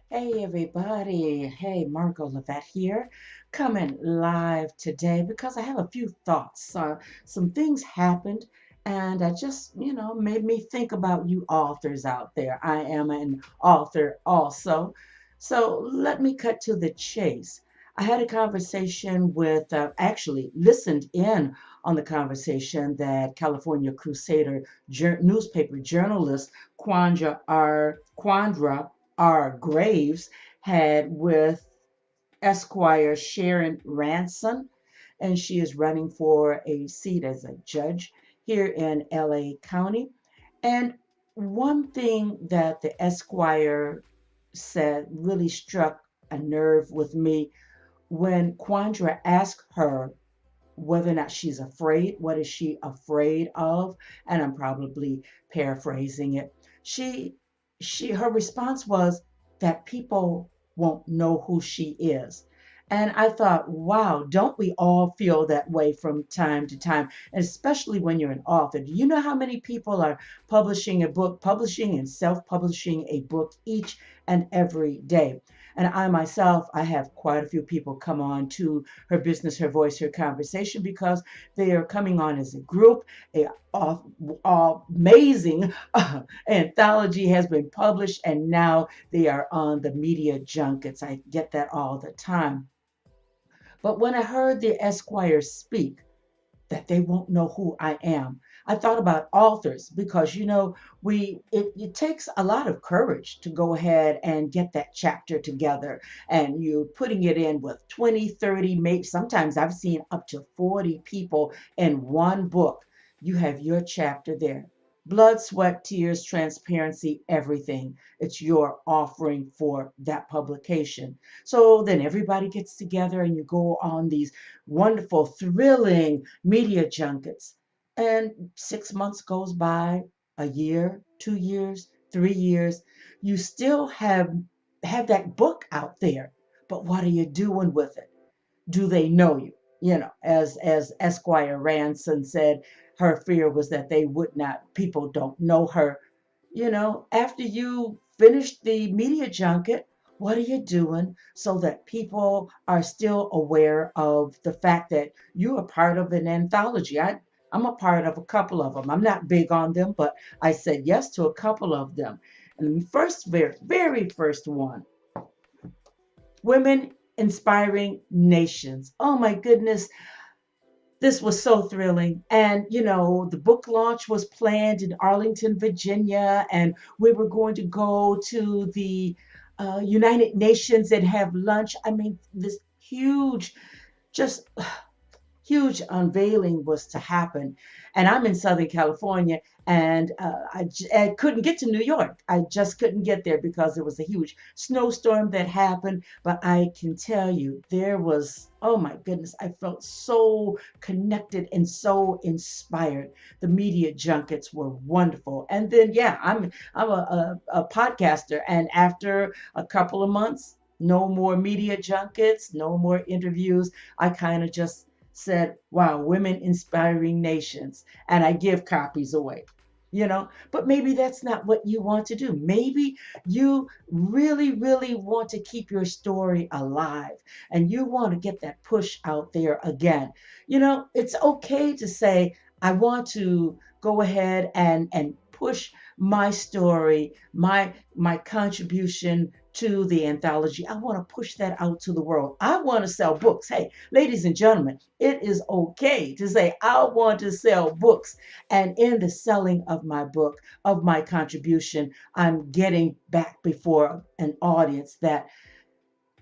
Hey everybody, hey Margot Levat here, coming live today because I have a few thoughts. Some things happened and I just, made me think about you authors out there. I am an author also. So let me cut to the chase. I had a conversation with, actually listened in on the conversation that California Crusader newspaper journalist Quandra R. Graves had with Esquire Sharon Ranson, and she is running for a seat as a judge here in LA County. And one thing that the Esquire said really struck a nerve with me when Quandra asked her whether or not she's afraid. What is she afraid of? And I'm probably paraphrasing it. She her response was that people won't know who she is. And I thought, wow, don't we all feel that way from time to time? And especially when you're an author. Do you know how many people are publishing a book, publishing and self publishing a book each and every day? And I myself, I have quite a few people come on to Her Business, Her Voice, Her Conversation because they are coming on as a group. A amazing anthology has been published, and now they are on the media junkets. I get that all the time. But when I heard the Esquire speak, that they won't know who I am. I thought about authors because it takes a lot of courage to go ahead and get that chapter together, and you're putting it in with 20, 30, maybe sometimes I've seen up to 40 people in one book. You have your chapter there. Blood, sweat, tears, transparency, everything. It's your offering for that publication. So then everybody gets together and you go on these wonderful, thrilling media junkets. And 6 months goes by, a year, 2 years, 3 years. You still have that book out there, but what are you doing with it? Do they know you? As Esquire Ranson said, her fear was that they would not, people don't know her. After you finish the media junket, what are you doing so that people are still aware of the fact that you are part of an anthology? I'm a part of a couple of them. I'm not big on them, but I said yes to a couple of them. And the very first one, Women Inspiring Nations. Oh my goodness, this was so thrilling. And, the book launch was planned in Arlington, Virginia, and we were going to go to the United Nations and have lunch. I mean, this huge, just huge unveiling was to happen. And I'm in Southern California, and I couldn't get to New York. I just couldn't get there because there was a huge snowstorm that happened. But I can tell you, there was, oh my goodness, I felt so connected and so inspired. The media junkets were wonderful. And then, yeah, I'm a podcaster. And after a couple of months, no more media junkets, no more interviews. I kind of just said, wow, Women Inspiring Nations. And I give copies away. But maybe that's not what you want to do. Maybe you really, really want to keep your story alive and you want to get that push out there again. It's okay to say, I want to go ahead and push my story, my contribution to the anthology. I want to push that out to the world. I want to sell books. Hey, ladies and gentlemen, it is okay to say, I want to sell books. And in the selling of my book, of my contribution, I'm getting back before an audience that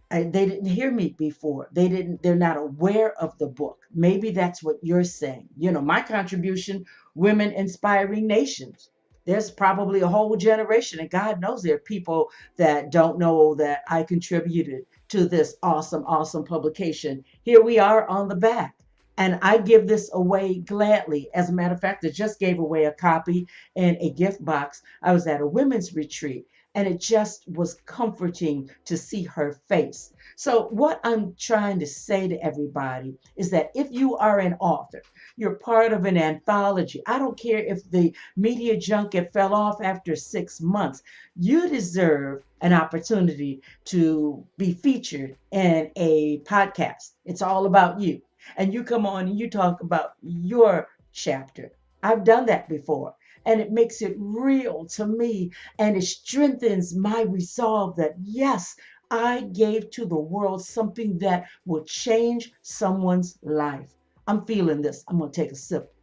they didn't hear me before. They're not aware of the book. Maybe that's what you're saying. My contribution, Women Inspiring Nations. There's probably a whole generation, and God knows there are people that don't know that I contributed to this awesome, awesome publication. Here we are on the back. And I give this away gladly. As a matter of fact, I just gave away a copy in a gift box. I was at a women's retreat, and it just was comforting to see her face. So, what I'm trying to say to everybody is that if you are an author, you're part of an anthology. I don't care if the media junket fell off after 6 months. You deserve an opportunity to be featured in a podcast. It's all about you. And you come on and you talk about your chapter. I've done that before. And it makes it real to me. And it strengthens my resolve that, yes, I gave to the world something that will change someone's life. I'm feeling this. I'm going to take a sip.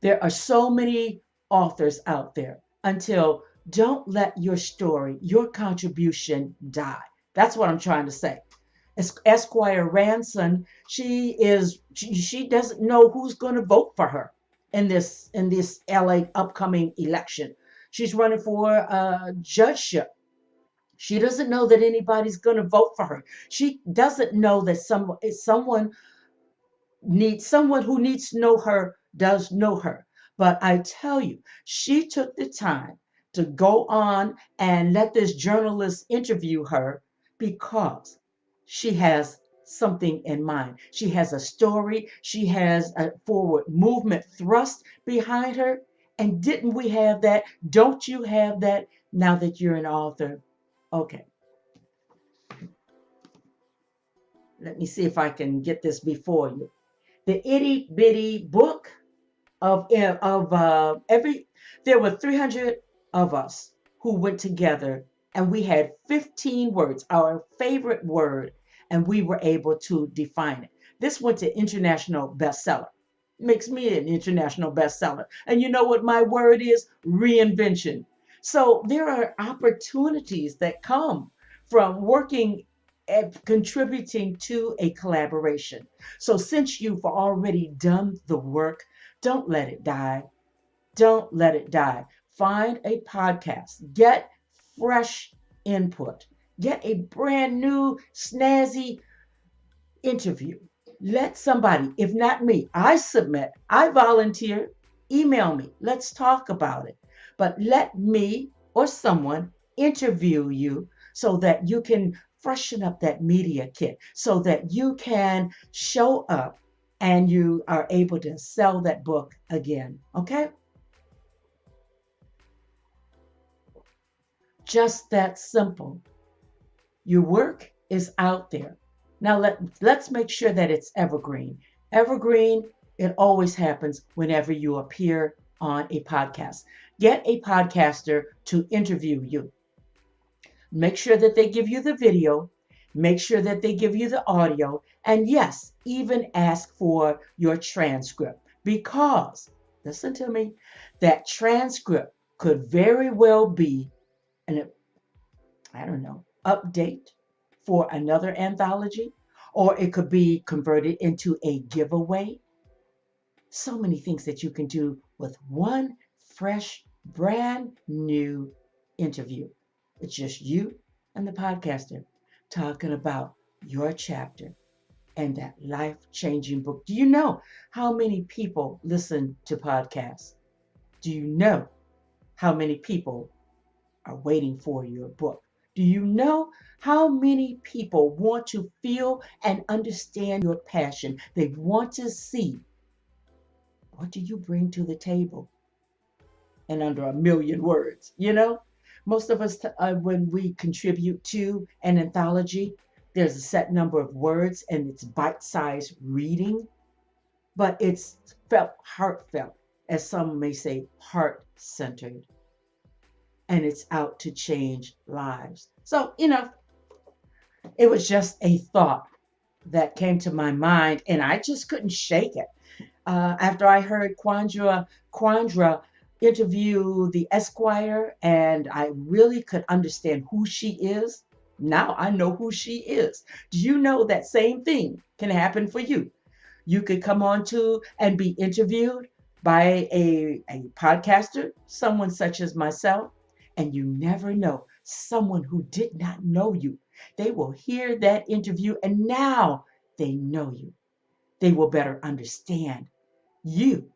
There are so many authors out there. Until don't let your story, your contribution die. That's what I'm trying to say. Esquire Ranson, she doesn't know who's going to vote for her in this LA upcoming election. She's running for a judgeship. She doesn't know that anybody's going to vote for her. She doesn't know that someone who needs to know her does know her. But I tell you, she took the time to go on and let this journalist interview her because she has something in mind. She has a story, she has a forward movement thrust behind her. And didn't we have that? Don't you have that now that you're an author? Okay, let me see if I can get this before you. The itty bitty book of every there were 300 of us who went together, and we had 15 words, our favorite word, and we were able to define it. This went to international bestseller. Makes me an international bestseller. And you know what my word is? Reinvention. So there are opportunities that come from working at contributing to a collaboration. So since you've already done the work, don't let it die. Don't let it die. Find a podcast, get fresh input, get a brand new snazzy interview. Let somebody, if not me, I submit, I volunteer, email me. Let's talk about it. But let me or someone interview you so that you can freshen up that media kit, so that you can show up and you are able to sell that book again. Okay? Just that simple. Your work is out there. Now let's make sure that it's evergreen. Evergreen, it always happens whenever you appear on a podcast. Get a podcaster to interview you. Make sure that they give you the video. Make sure that they give you the audio. And yes, even ask for your transcript because, listen to me, that transcript could very well be an, I don't know, update for another anthology, or it could be converted into a giveaway. So many things that you can do with one fresh, brand new interview. It's just you and the podcaster talking about your chapter and that life-changing book. Do you know how many people listen to podcasts? Do you know how many people are waiting for your book? Do you know how many people want to feel and understand your passion? They want to see, what do you bring to the table? And under a million words, most of us, when we contribute to an anthology, there's a set number of words and it's bite-sized reading, but it's felt heartfelt, as some may say, heart-centered. And it's out to change lives. So, it was just a thought that came to my mind, and I just couldn't shake it. After I heard Quandra interview the Esquire, and I really could understand who she is. Now I know who she is. Do you know that same thing can happen for you? You could come on to and be interviewed by a podcaster, someone such as myself, and you never know, someone who did not know you. They will hear that interview, and now they know you. They will better understand you.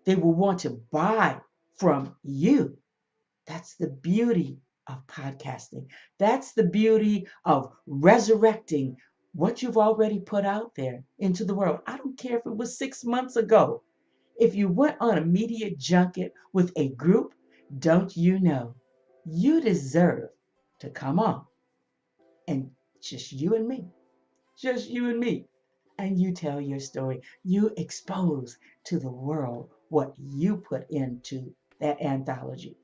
They will want to buy from you. That's the beauty of podcasting. That's the beauty of resurrecting what you've already put out there into the world. I don't care if it was 6 months ago. If you went on a media junket with a group, don't you know you deserve to come on and just you and me, just you and me, and you tell your story. You expose to the world what you put into that anthology.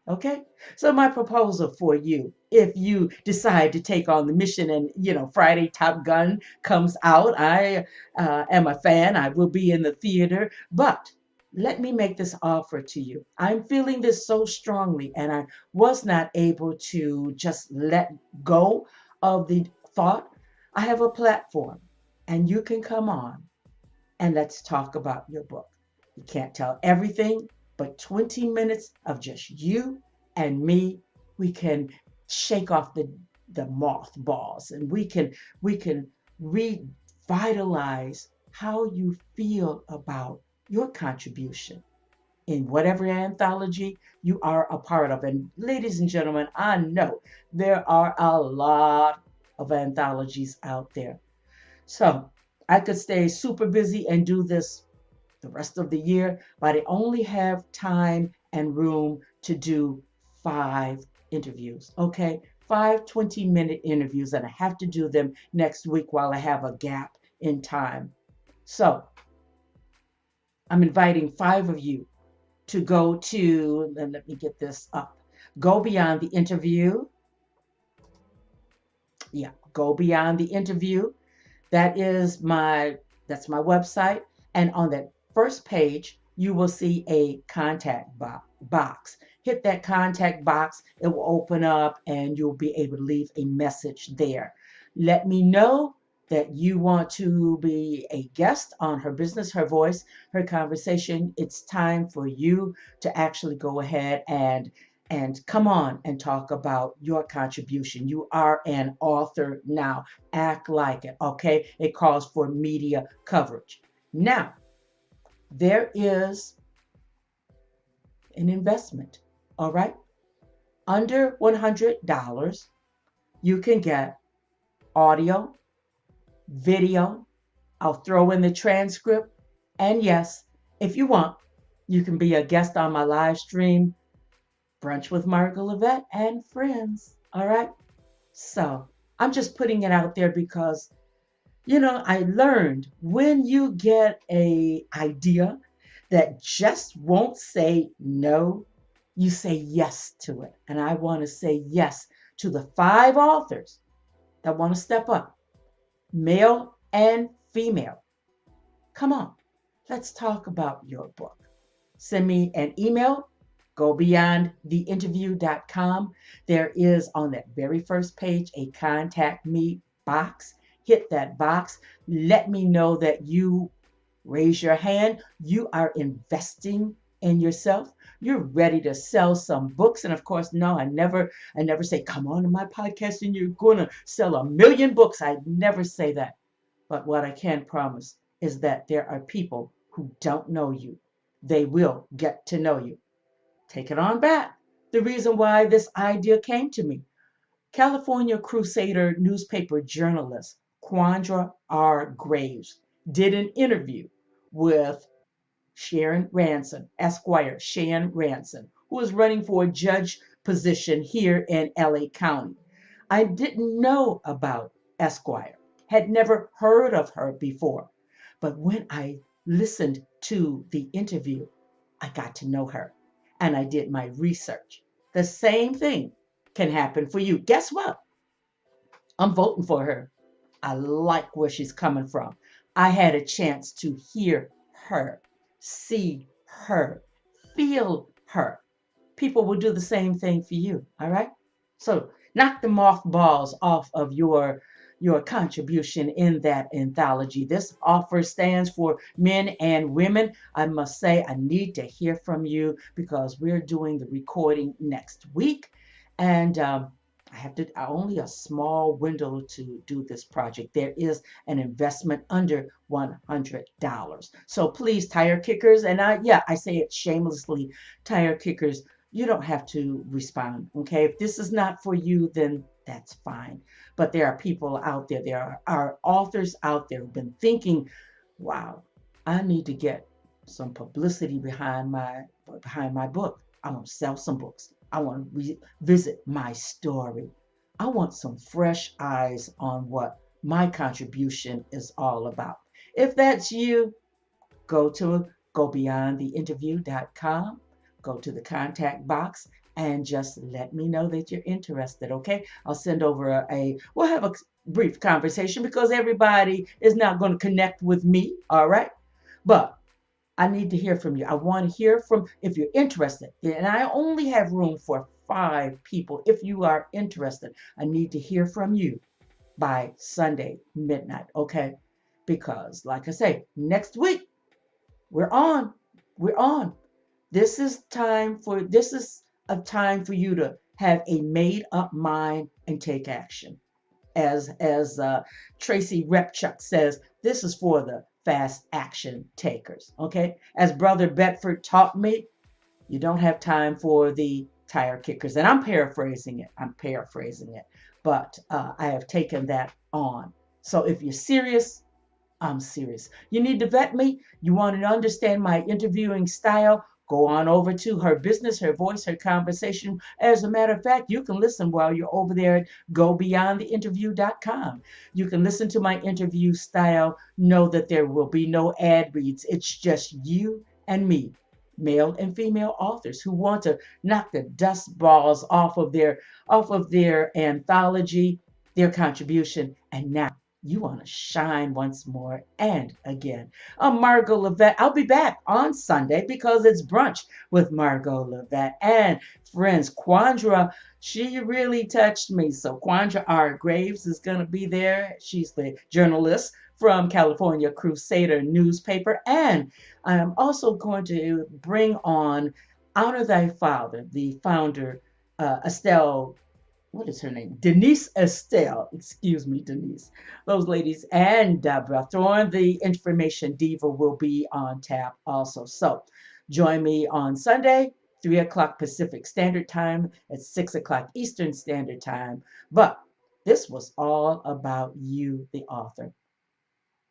Okay, so my proposal for you, if you decide to take on the mission and, Friday Top Gun comes out, I am a fan. I will be in the theater, but let me make this offer to you. I'm feeling this so strongly, and I was not able to just let go of the thought. I have a platform, and you can come on and let's talk about your book. You can't tell everything, but 20 minutes of just you and me, we can shake off the mothballs, and we can revitalize how you feel about your contribution in whatever anthology you are a part of. And ladies and gentlemen, I know there are a lot of anthologies out there. So I could stay super busy and do this the rest of the year, but I only have time and room to do 5 interviews. Okay, 5 20-minute interviews, and I have to do them next week while I have a gap in time. So I'm inviting 5 of you to go to, and let me get this up, Go Beyond the Interview. Yeah, Go Beyond the Interview. That's my website. And on that first page, you will see a contact box. Hit that contact box. It will open up and you'll be able to leave a message there. Let me know that you want to be a guest on Her Business, Her Voice, Her Conversation. It's time for you to actually go ahead and come on and talk about your contribution. You are an author now. Act like it, okay? It calls for media coverage. Now, there is an investment, all right? Under $100, you can get audio, video. I'll throw in the transcript. And yes, if you want, you can be a guest on my live stream, Brunch with Margaret Levette and Friends, all right? So I'm just putting it out there because, I learned when you get a idea that just won't say no, you say yes to it. And I want to say yes to the 5 authors that want to step up, male and female. Come on, let's talk about your book. Send me an email, gobeyondtheinterview.com. There is on that very first page a contact me box. Hit that box. Let me know that you raise your hand. You are investing in yourself. You're ready to sell some books. And of course, no, I never say, come on to my podcast and you're going to sell 1,000,000 books. I never say that. But what I can promise is that there are people who don't know you. They will get to know you. Take it on back. The reason why this idea came to me. California Crusader newspaper journalist Quandra R. Graves did an interview with Sharon Ranson, Esquire Sharon Ranson, who is running for a judge position here in LA County. I didn't know about Esquire, had never heard of her before. But when I listened to the interview, I got to know her and I did my research. The same thing can happen for you. Guess what? I'm voting for her. I like where she's coming from. I had a chance to hear her, see her, feel her. People will do the same thing for you, all right? So knock the mothballs off of your contribution in that anthology. This offer stands for men and women. I must say, I need to hear from you because we're doing the recording next week. And I have to only a small window to do this project. There is an investment under $100. So please, tire kickers, and I say it shamelessly, tire kickers, you don't have to respond. Okay, if this is not for you, then that's fine. But there are people out there, are authors out there who've been thinking, wow, I need to get some publicity behind my book. I want to sell some books. I want to revisit my story. I want some fresh eyes on what my contribution is all about. If that's you, go beyondtheinterview.com, go to the contact box, and just let me know that you're interested, okay? I'll send over we'll have a brief conversation because everybody is not going to connect with me, all right? But I need to hear from you. I want to hear from if you're interested. And I only have room for 5 people. If you are interested, I need to hear from you by Sunday midnight, okay? Because like I say, next week we're on. We're on. This is a time for you to have a made up mind and take action. As Tracy Repchuk says, this is for the fast action takers. Okay, as Brother Bedford taught me, you don't have time for the tire kickers, and I'm paraphrasing it. But I have taken that on. So if you're serious, I'm serious. You need to vet me. You want to understand my interviewing style? Go on over to Her Business, Her Voice, Her Conversation. As a matter of fact, you can listen while you're over there at gobeyondtheinterview.com. You can listen to my interview style. Know that there will be no ad reads. It's just you and me, male and female authors who want to knock the dust balls off of their anthology, their contribution, and now you want to shine once more and again. I'm Margot Levette. I'll be back on Sunday because it's brunch with Margot Levette and friends. Quandra, she really touched me. So Quandra R. Graves is going to be there. She's the journalist from California Crusader newspaper. And I am also going to bring on Honor Thy Father, the founder, Estelle, what is her name? Denise Estelle. Excuse me, Denise. Those ladies and Deborah Thorne, the information diva, will be on tap also. So join me on Sunday, 3 o'clock Pacific Standard Time at 6 o'clock Eastern Standard Time. But this was all about you, the author.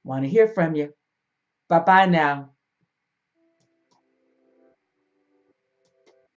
Want to hear from you. Bye bye now.